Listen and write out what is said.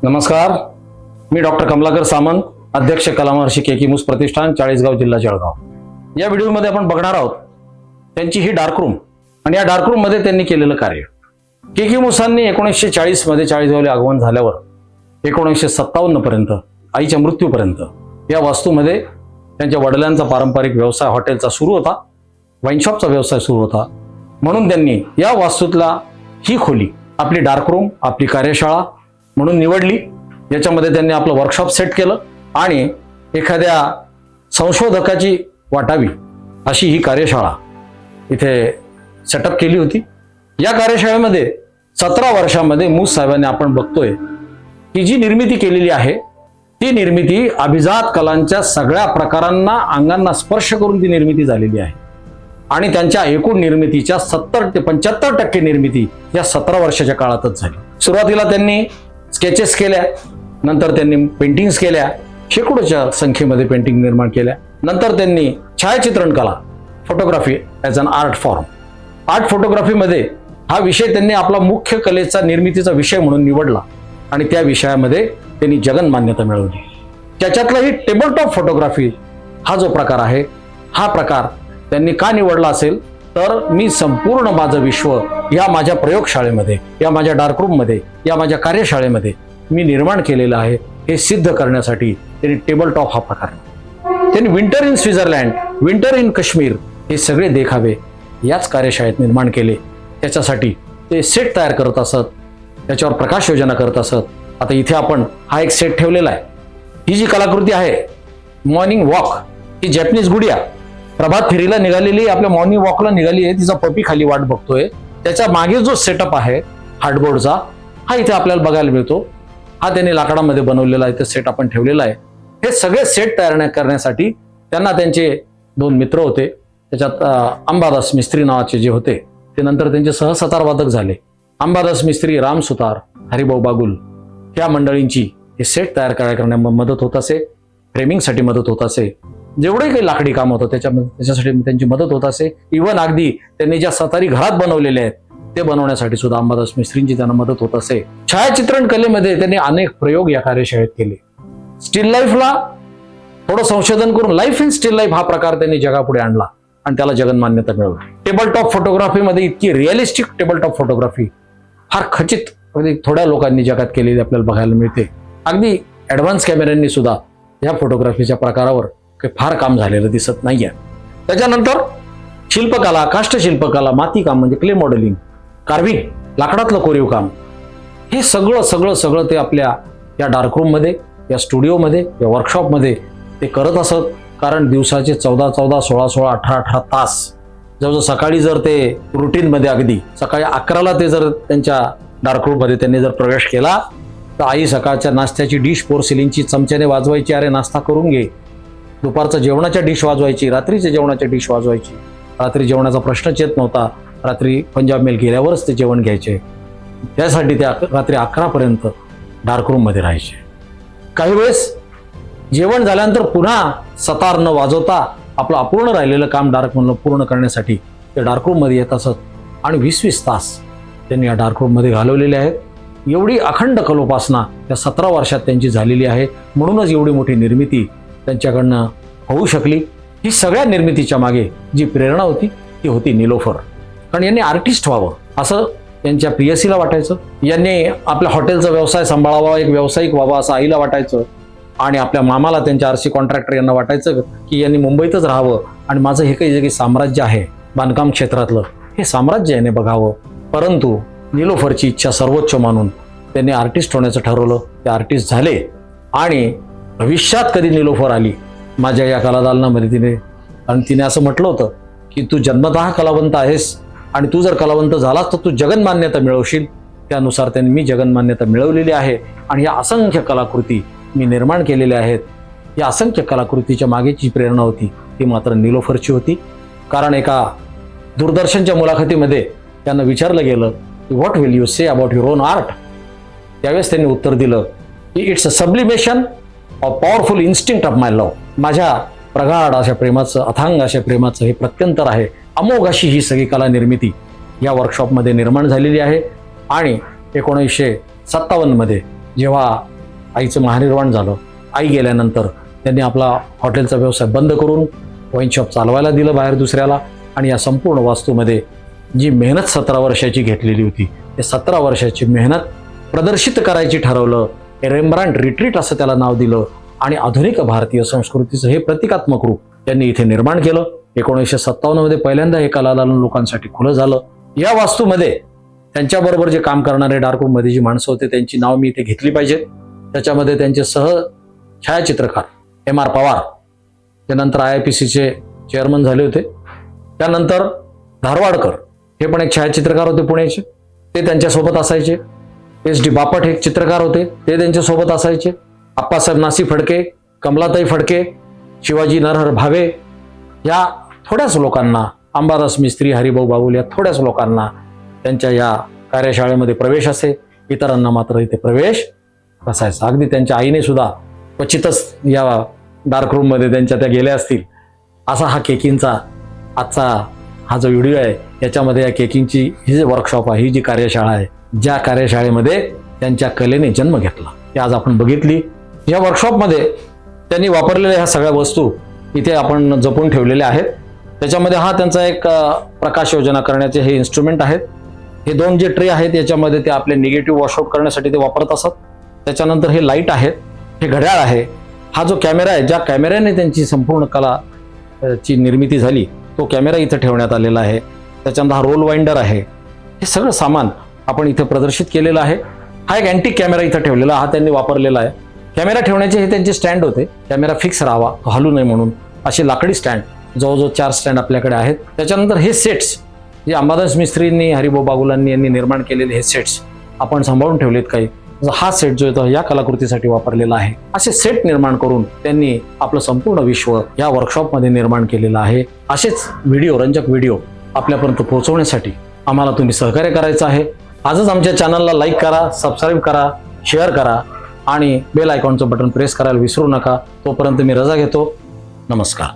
नमस्कार, मी डॉक्टर कमलाकर सामंत, अध्यक्ष कलामहर्षी के मूस प्रतिष्ठान, चाळीसगाव, जिल्हा जळगाव. या व्हिडिओमध्ये आपण बघणार आहोत त्यांची ही डार्क रूम आणि या डार्क रूम मध्ये त्यांनी केलेलं कार्य. के मूसांनी 1940 मध्ये चाळीसगावला आगमन झाल्यावर 1957 पर्यंत आईच्या मृत्यूपर्यंत या वास्तूमध्ये त्यांच्या वडिलांचा पारंपरिक व्यवसाय हॉटेलचा सुरू होता, वाईन शॉपचा व्यवसाय सुरू होता. म्हणून त्यांनी या वास्तूतला ही खोली आपली डार्क रूम, आपली कार्यशाळा म्हणून निवडली. याच्यामध्ये त्यांनी आपलं वर्कशॉप सेट केलं आणि एखाद्या संशोधकाची वाटावी अशी ही कार्यशाळा इथे सेटअप केली होती. या कार्यशाळेमध्ये 17 वर्षामध्ये मूस साहेबांनी आपण बघतोय की जी निर्मिती केलेली आहे ती निर्मिती अभिजात कलांच्या सगळ्या प्रकारांना, अंगांना स्पर्श करून ती निर्मिती झालेली आहे. आणि त्यांच्या एकूण निर्मितीच्या 70 ते 75% निर्मिती या 17 वर्षाच्या काळातच झाली. सुरुवातीला त्यांनी स्केचेस केल्या, नंतर त्यांनी पेंटिंग्स केल्या, शेकडोच्या संख्येमध्ये पेंटिंग निर्माण केल्या. नंतर त्यांनी छायाचित्रण कला, photography as an art form, art फोटोग्राफीमध्ये हा विषय त्यांनी आपला मुख्य कलेचा निर्मितीचा विषय म्हणून निवडला आणि त्या विषयामध्ये त्यांनी जगन मान्यता मिळवली. त्याच्यातलाही टेबल टॉप फोटोग्राफी हा जो प्रकार आहे, हा प्रकार त्यांनी का निवडला असेल तर मी संपूर्ण माझं विश्व या माझ्या प्रयोगशाळेमध्ये, या माझ्या डार्क रूममध्ये, या माझ्या कार्यशाळेमध्ये मी निर्माण केलेलं आहे हे सिद्ध करण्यासाठी त्यांनी टेबल टॉप हा प्रकार, त्यांनी winter in Switzerland, winter in Kashmir हे सगळे देखावे याच कार्यशाळेत निर्माण केले. त्याच्यासाठी ते सेट तयार करत असत, त्याच्यावर प्रकाश योजना करत असत. आता इथे आपण हा एक सेट ठेवलेला आहे. ही जी कलाकृती आहे मॉर्निंग वॉक, ही जॅपनीज गुडिया प्रभात फेरीला निघालेली, आपल्या मॉर्निंग वॉकला निघाली आहे, तिचा पपी खाली वाट बघतोय. त्याच्या मागे जो सेटअप आहे हार्डबोर्डचा, हा इथे आपल्याला बघायला मिळतो. हा त्यांनी लाकडामध्ये बनवलेला इथे सेट आपण ठेवलेला आहे. हे सगळे सेट तयार करण्यासाठी त्यांना त्यांचे 2 मित्र होते, त्याच्यात अंबादास मिस्त्री नावाचे जे होते ते नंतर त्यांचे सहसतारवादक झाले. अंबादास मिस्त्री, राम सुतार, हरिभाऊ बागुल या मंडळींची हे सेट तयार करण्यात मदत होत असे, फ्रेमिंगसाठी मदत होत असे. जेवढे काही लाकडी काम होतं त्याच्यासाठी त्यांची मदत होत असे. इव्हन अगदी त्यांनी ज्या सतारी घरात बनवलेल्या आहेत ते बनवण्यासाठी सुद्धा अंबादास मिस्त्रींची त्यांना मदत होत असे. छायाचित्रण कलेमध्ये त्यांनी अनेक प्रयोग या कार्यशाळेत केले. स्टील लाईफला थोडं संशोधन करून लाईफ इन स्टील लाईफ हा प्रकार त्यांनी जगापुढे आणला आणि त्याला जगन मान्यता मिळवली. टेबल टॉप फोटोग्राफीमध्ये इतकी रिअलिस्टिक टेबल टॉप फोटोग्राफी फार खचित थोड्या लोकांनी जगात केलेली आपल्याला बघायला मिळते. अगदी ॲडव्हान्स कॅमेऱ्यांनी सुद्धा या फोटोग्राफीच्या प्रकारावर काही फार काम झालेलं दिसत नाहीये. त्याच्यानंतर शिल्पकला, काष्टशिल्पकला, मातीकाम म्हणजे क्ले मॉडेलिंग, कार्विंग, लाकडातलं कोरीव काम, हे सगळं ते आपल्या या डार्क रूममध्ये, या स्टुडिओमध्ये, या वर्कशॉपमध्ये ते करत असत. कारण दिवसाचे 14, 16, 18 तास जवळजवळ सकाळी जर ते रुटीनमध्ये अगदी सकाळी 11ला ते जर त्यांच्या डार्क रूममध्ये त्यांनी जर प्रवेश केला तर आई सकाळच्या नाश्त्याची डिश पोर्सिलिनची चमच्याने वाजवायची, अरे नाश्ता करून घे. दुपारचं जेवणाच्या डिश वाजवायची, रात्रीच्या जेवणाच्या डिश वाजवायची. रात्री जेवणाचा प्रश्नच येत नव्हता, रात्री पंजाब मेल गेल्यावरच ते जेवण घ्यायचे. त्यासाठी ते रात्री 11 पर्यंत डार्क रूममध्ये राहायचे. काही वेळेस जेवण झाल्यानंतर पुन्हा सतार न वाजवता आपलं अपूर्ण राहिलेलं काम डार्क रूमला पूर्ण करण्यासाठी ते डार्क रूममध्ये येत असत आणि 20-20 तास त्यांनी या डार्क रूममध्ये घालवलेले आहेत. एवढी अखंड कलोपासना या 17 वर्षात त्यांची झालेली आहे. म्हणूनच एवढी मोठी निर्मिती त्यांच्याकडनं होऊ शकली. ही सगळ्या निर्मितीच्या मागे जी प्रेरणा होती ती होती निलोफर. कारण यांनी आर्टिस्ट व्हावं असं त्यांच्या प्रियसीला वाटायचं. यांनी आपल्या हॉटेलचा व्यवसाय सांभाळावा, एक व्यावसायिक व्हावा असं आईला वाटायचं. आणि आपल्या मामाला, त्यांच्या आरसी कॉन्ट्रॅक्टर यांना वाटायचं की यांनी मुंबईतच राहावं आणि माझं हे काही जे काही साम्राज्य आहे बांधकाम क्षेत्रातलं, हे साम्राज्य याने बघावं. परंतु निलोफरची इच्छा सर्वोच्च मानून त्यांनी आर्टिस्ट होण्याचं ठरवलं. ते आर्टिस्ट झाले आणि भविष्यात कधी निलोफर आली माझ्या या कलादालनामध्ये तिने असं म्हटलं होतं की तू जन्मतः कलावंत आहेस आणि तू जर कलावंत झालास तर तू जगन मान्यता मिळवशील. त्यानुसार त्यांनी मी जगन मान्यता मिळवलेली आहे आणि या असंख्य कलाकृती मी निर्माण केलेल्या आहेत. या असंख्य कलाकृतीच्या मागेची प्रेरणा होती ती मात्र निलोफरची होती. कारण एका दूरदर्शनच्या मुलाखतीमध्ये त्यांना विचारलं गेलं की what will you say about your on art. त्यावेळेस त्यांनी उत्तर दिलं की it's a sublimation of powerful instinct of my love. माझ्या प्रगाढ अशा प्रेमाचं, अथांग अशा प्रेमाचं हे प्रत्यंतर आहे. अमोघ अशी ही सगळी कला निर्मिती या वर्कशॉपमध्ये निर्माण झालेली आहे. आणि 1957 मध्ये जेव्हा आईचं महानिर्वाण झालं, आई गेल्यानंतर त्यांनी आपला हॉटेलचा व्यवसाय बंद करून वाईन शॉप चालवायला दिलं बाहेर दुसऱ्याला. आणि या संपूर्ण वास्तूमध्ये जी मेहनत 17 वर्षाची घेतलेली होती, ते 17 वर्षाची मेहनत प्रदर्शित करायची ठरवलं. रेम्ब्रांड रिट्रीट असं त्याला नाव दिलं आणि आधुनिक भारतीय संस्कृतीचं हे प्रतिकात्मक रूप त्यांनी इथे निर्माण केलं. 1957 मध्ये पहिल्यांदा हे कलादालन लोकांसाठी खुलं झालं. या वास्तूमध्ये त्यांच्याबरोबर जे काम करणारे डार्करूम मध्ये जी माणसं होते त्यांची नाव मी इथे घेतली पाहिजेत. त्याच्यामध्ये त्यांचे छायाचित्रकार M.R. पवार, त्यानंतर IIPCचे चेअरमन झाले होते. त्यानंतर धारवाडकर हे पण एक छायाचित्रकार होते पुण्याचे, ते त्यांच्यासोबत असायचे. SD बापट हे चित्रकार होते, ते त्यांच्यासोबत असायचे. आप्पासाहेब नासी फडके, कमलाताई फडके, शिवाजी नरहर भावे या थोड्याच लोकांना, अंबादास मिस्त्री, हरिभाऊ बागुल या थोड्याच लोकांना त्यांच्या या कार्यशाळेमध्ये प्रवेश असे. इतरांना मात्र इथे प्रवेश नसायचा. अगदी त्यांच्या आईने सुद्धा क्वचितच या डार्क रूममध्ये त्यांच्या त्या गेल्या असतील. असा हा केकिंगचा आजचा हा जो व्हिडिओ आहे, याच्यामध्ये या केकिंगची ही जी वर्कशॉप आहे, ही जी कार्यशाळा आहे, ज्या कार्यशाळेमध्ये त्यांच्या कलेने जन्म घेतला, ती आज आपण बघितली. या वर्कशॉपमध्ये त्यांनी वापरलेल्या ह्या सगळ्या वस्तू इथे आपण जपून ठेवलेल्या आहेत. त्याच्यामध्ये हा त्यांचा एक प्रकाश योजना करण्याचे हे इन्स्ट्रुमेंट आहेत. हे 2 जे ट्रे आहेत याच्यामध्ये ते आपले निगेटिव्ह वॉशआउट करण्यासाठी ते वापरत असत. त्याच्यानंतर हे लाईट आहेत, हे घड्याळ आहे. हा जो कॅमेरा आहे, ज्या कॅमेऱ्याने त्यांची संपूर्ण कला ची निर्मिती झाली, तो कॅमेरा इथे ठेवण्यात आलेला आहे. त्याच्यानंतर हा रोल वाइंडर आहे. हे सगळं सामान आपण इथे प्रदर्शित केलेलं आहे. हा एक अँटिक कॅमेरा इथे ठेवलेला, हा त्यांनी वापरलेला आहे. कॅमेरा ठेवण्याचे हे त्यांचे स्टँड होते. कॅमेरा फिक्स राहावा, तो हलू नये म्हणून असे लाकडी स्टँड, जवळजवळ 4 स्टँड आपल्याकडे आहेत. त्याच्यानंतर हे सेट्स जे अंबादास मिस्त्रींनी, हरिभाऊ बागुलांनी यांनी निर्माण केलेले हे सेट्स आपण सांभाळून ठेवलेत काही. हा सेट जो आहे तो या कलाकृतीसाठी वापरलेला आहे. असे सेट निर्माण करून त्यांनी आपलं संपूर्ण विश्व या वर्कशॉपमध्ये निर्माण केलेलं आहे. असेच व्हिडिओ, रंजक व्हिडिओ आपल्यापर्यंत पोहोचवण्यासाठी आम्हाला तुम्ही सहकार्य करायचं आहे. आजच आमच्या चॅनलला लाईक करा, सबस्क्राईब करा, शेअर करा आणि बेल आयकॉनचं बटन प्रेस करायला विसरू नका. तोपर्यंत मी रजा घेतो. नमस्कार.